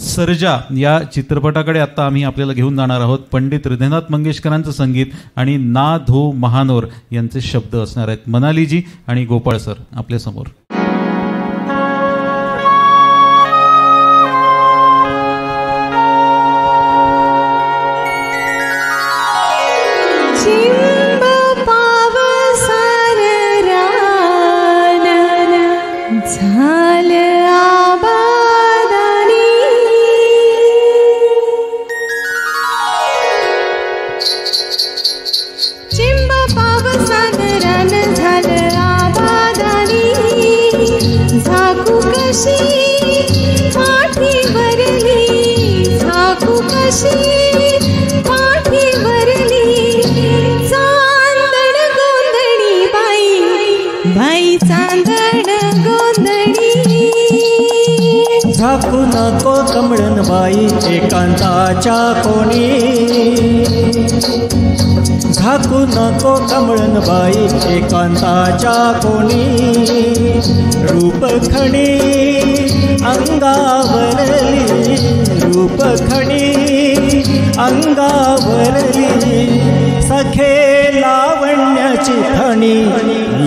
सर्जा या चित्रपटाकडे आता आम्ही आपल्याला घेऊन जाणार आहोत. पंडित हृदयनाथ मंगेशकरांचं संगीत आणि ना धो महानोर यांचे शब्द असणार आहेत. मनालीजी आणि गोपाळ सर आपल्यासमोर. झाकू नको कमळन बाई एकांताच्या कोणी, झाकू नको कमळन बाई एकांताच्या कोणी. रूपखणी अंगावरली, रूपखणी अंगावरली, सखे लावण्याची खणी,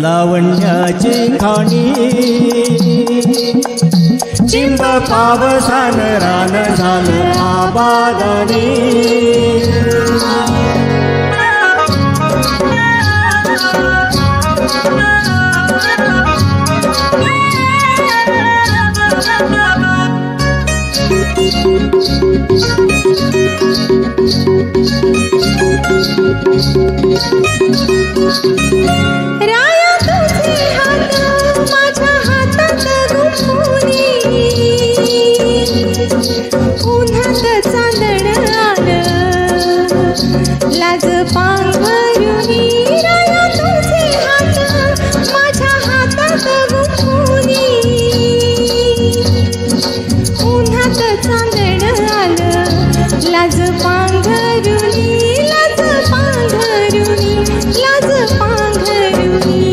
लावण्याची खाणी. चिंब पावसान रान झालं आबादानी, लाज पांघरुनी राया तुझे हात माझ्या हातात गुंफुनी. उन्हात चांदण आलं लाज पांघरुनी, लाज पांघरुनी, लाज पांघरुनी.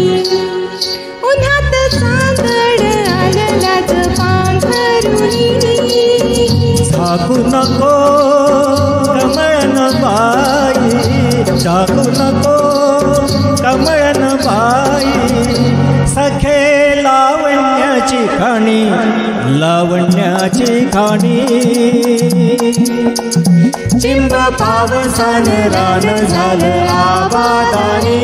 उन्हात चांदण आलं लाज पांघरुनी. झाकू नको कमळन बाई, झाकू नको कमळन बाई, सखे लावण्याची खाणी, लावण्याची खाणी. चिंब पावसान रान झालं आबादानी.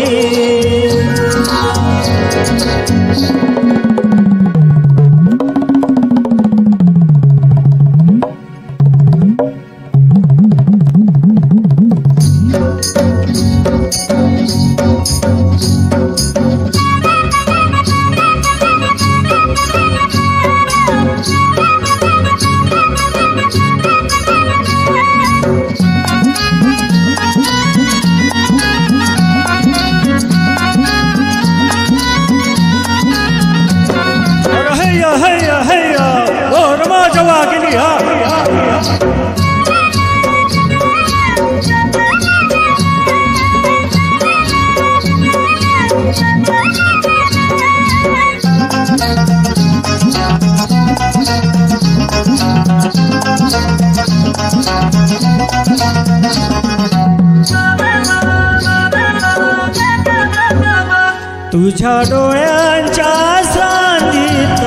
तुझ्या डोळ्यांच्या सांगीत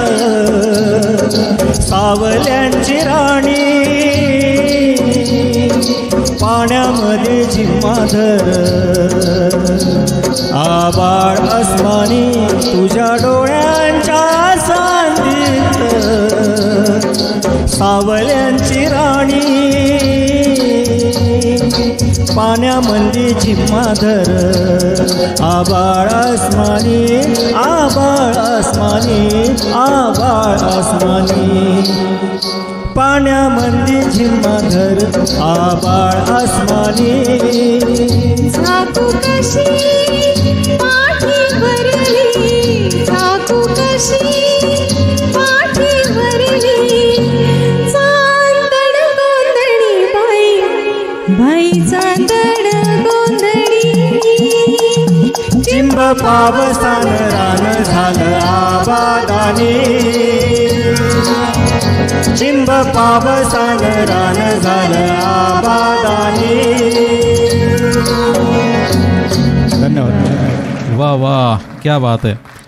सावल्यांची राणी, पाण्यामध्ये झिम्माधर आबाळ अस्मानी. तुझ्या डोळ्यांच्या सांगीत सावल्यांची राणी, पाण्यामध्ये झिम्माधर आबाळ अस्मानी, आबाळ अस्मानी, आबाळ अस्मानी. पाण्यामध्ये झिम्माधर आबाळ अस्मानी. झाकू कशी पाठी भरली, झाकू कशी पाठी भरली, चांदण गोंधळी बाई, बाई चांदण गोंधळी. चिंब पावसान रान झालं आबादानी. चिंब पावसान रान झालं आबादानी. धन्यवाद. वाह वाह, क्या बात है.